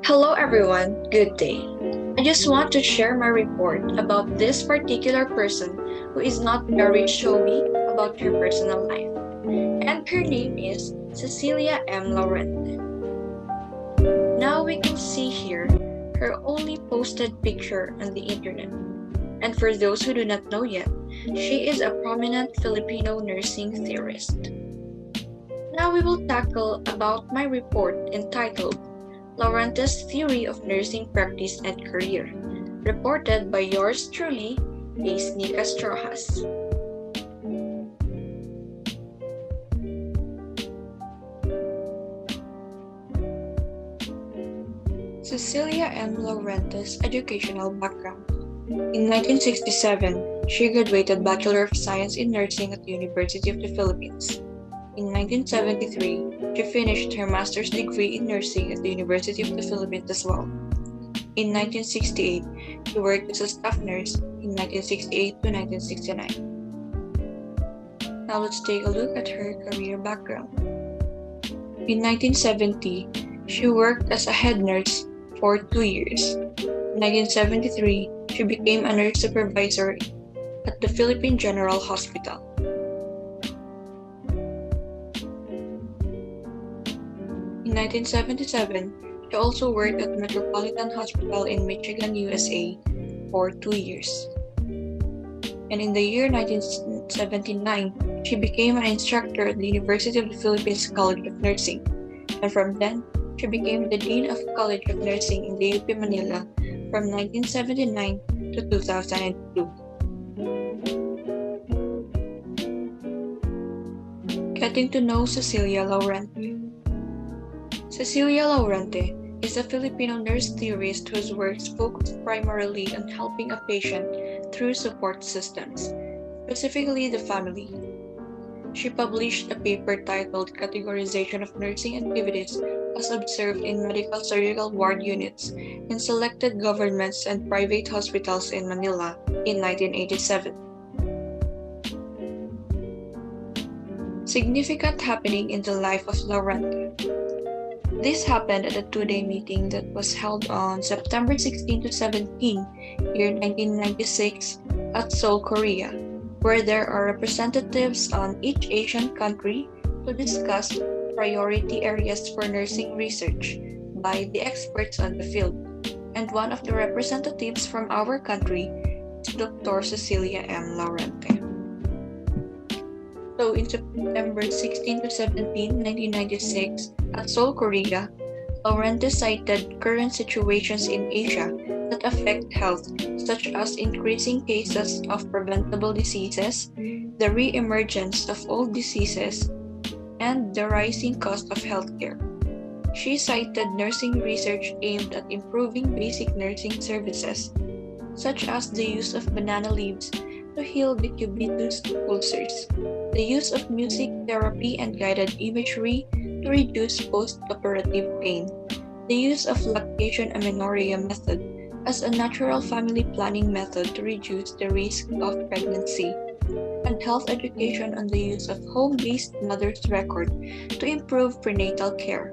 Hello everyone, good day. I just want to share my report about this particular person who is not very showy about her personal life. And her name is Cecilia M. Laurente. Now we can see here her only posted picture on the internet. And for those who do not know yet, she is a prominent Filipino nursing theorist. Now we will tackle about my report entitled Laurente's Theory of Nursing Practice and Career, reported by yours truly, Ace Nicas Trojas. Cecilia M. Laurente's educational background. In 1967, she graduated Bachelor of Science in Nursing at the University of the Philippines. In 1973, she finished her master's degree in nursing at the University of the Philippines as well. In 1968, she worked as a staff nurse in 1968 to 1969. Now let's take a look at her career background. In 1970, she worked as a head nurse for 2 years. In 1973, she became a nurse supervisor at the Philippine General Hospital. In 1977, she also worked at Metropolitan Hospital in Michigan, USA for 2 years. And in the year 1979, she became an instructor at the University of the Philippines College of Nursing. And from then, she became the Dean of College of Nursing in the UP Manila from 1979 to 2002. Getting to know Cecilia Laurente. Cecilia Laurente is a Filipino nurse theorist whose works focus primarily on helping a patient through support systems, specifically the family. She published a paper titled Categorization of Nursing Activities as Observed in Medical Surgical Ward Units in Selected Governments and Private Hospitals in Manila in 1987. Significant happening in the life of Laurente. This happened at a 2-day meeting that was held on September 16 to 17, year 1996 at Seoul, Korea, where there are representatives on each Asian country to discuss priority areas for nursing research by the experts on the field. And one of the representatives from our country is Dr. Cecilia M. Laurente. So in September 16 to 17, 1996, at Seoul, Korea, Laurente cited current situations in Asia that affect health, such as increasing cases of preventable diseases, the re-emergence of old diseases, and the rising cost of healthcare. She cited nursing research aimed at improving basic nursing services, such as the use of banana leaves to heal decubitus ulcers, the use of music therapy and guided imagery to reduce post-operative pain, the use of lactation amenorrhea method as a natural family planning method to reduce the risk of pregnancy, and health education on the use of home-based mother's record to improve prenatal care.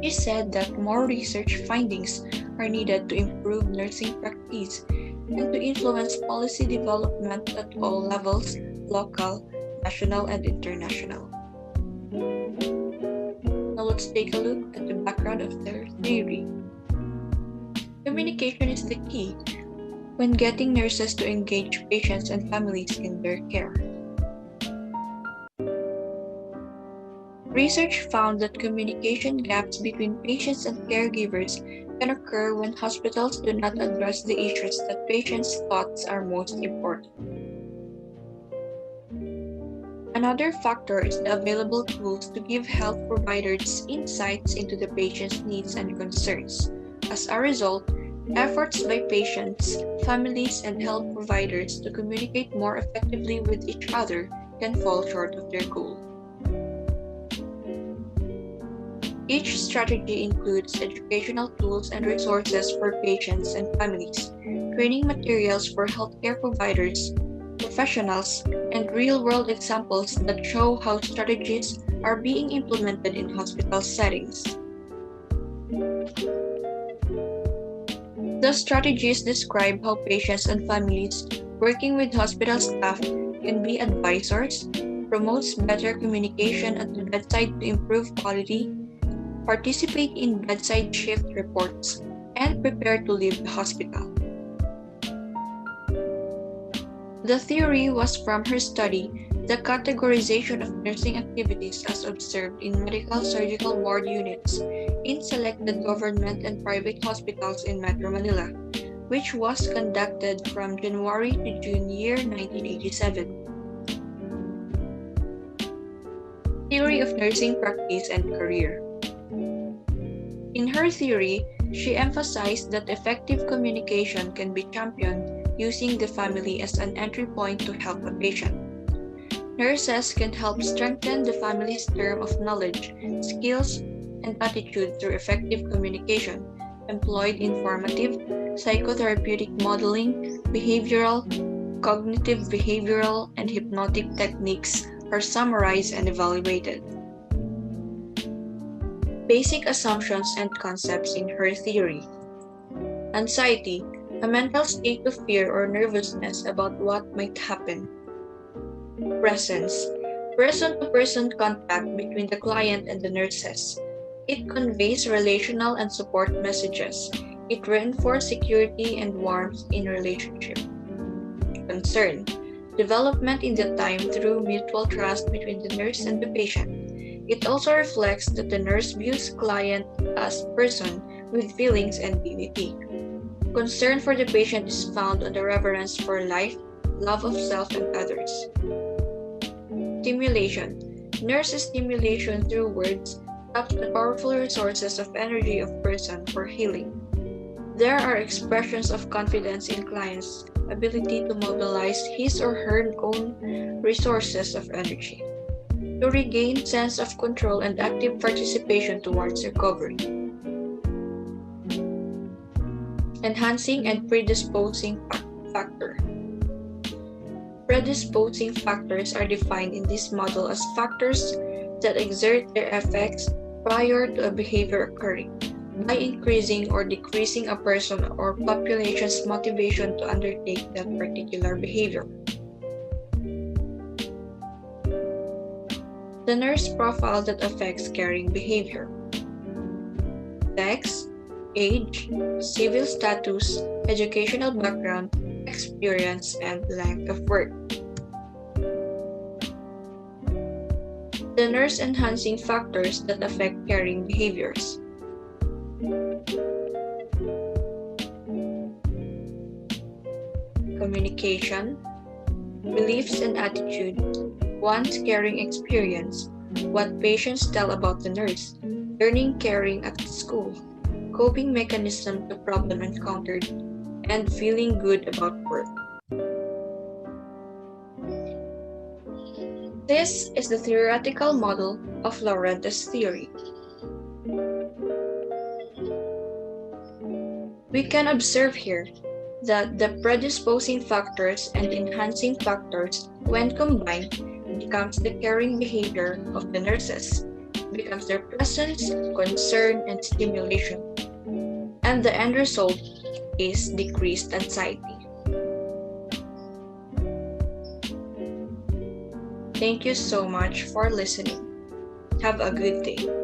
She said that more research findings are needed to improve nursing practice and to influence policy development at all levels, local, national, and international. Now let's take a look at the background of their theory. Communication is the key when getting nurses to engage patients and families in their care. Research found that communication gaps between patients and caregivers can occur when hospitals do not address the issues that patients' thoughts are most important. Another factor is the available tools to give health providers insights into the patient's needs and concerns. As a result, efforts by patients, families, and health providers to communicate more effectively with each other can fall short of their goal. Each strategy includes educational tools and resources for patients and families, training materials for healthcare providers, professionals, and real-world examples that show how strategies are being implemented in hospital settings. The strategies describe how patients and families working with hospital staff can be advisors, promotes better communication at the bedside to improve quality, participate in bedside shift reports, and prepare to leave the hospital. The theory was from her study, The Categorization of Nursing Activities as Observed in Medical Surgical Ward Units in Selected Government and Private Hospitals in Metro Manila, which was conducted from January to June year 1987. Theory of Nursing Practice and Career. In her theory, she emphasized that effective communication can be championed using the family as an entry point to help a patient. Nurses can help strengthen the family's term of knowledge, skills, and attitude through effective communication, employed informative, psychotherapeutic modeling, behavioral, cognitive behavioral, and hypnotic techniques are summarized and evaluated. Basic assumptions and concepts in her theory. Anxiety, a mental state of fear or nervousness about what might happen. Presence, person-to-person contact between the client and the nurses. It conveys relational and support messages. It reinforces security and warmth in relationship. Concern, development in the time through mutual trust between the nurse and the patient. It also reflects that the nurse views client as person with feelings and dignity. Concern for the patient is found on the reverence for life, love of self and others. Stimulation. Nurse stimulation through words taps the powerful resources of energy of person for healing. There are expressions of confidence in client's ability to mobilize his or her own resources of energy to regain sense of control and active participation towards recovery. Enhancing and predisposing factor. Predisposing factors are defined in this model as factors that exert their effects prior to a behavior occurring by increasing or decreasing a person or population's motivation to undertake that particular behavior. The nurse profile that affects caring behavior. Sex, age, civil status, educational background, experience, and length of work. The nurse enhancing factors that affect caring behaviors. Communication, beliefs and attitude, one's caring experience, what patients tell about the nurse, learning caring at school, coping mechanism to problem encountered, and feeling good about work. This is the theoretical model of Laurente's theory. We can observe here that the predisposing factors and enhancing factors, when combined, becomes the caring behavior of the nurses, becomes their presence, concern, and stimulation. And the end result is decreased anxiety. Thank you so much for listening. Have a good day.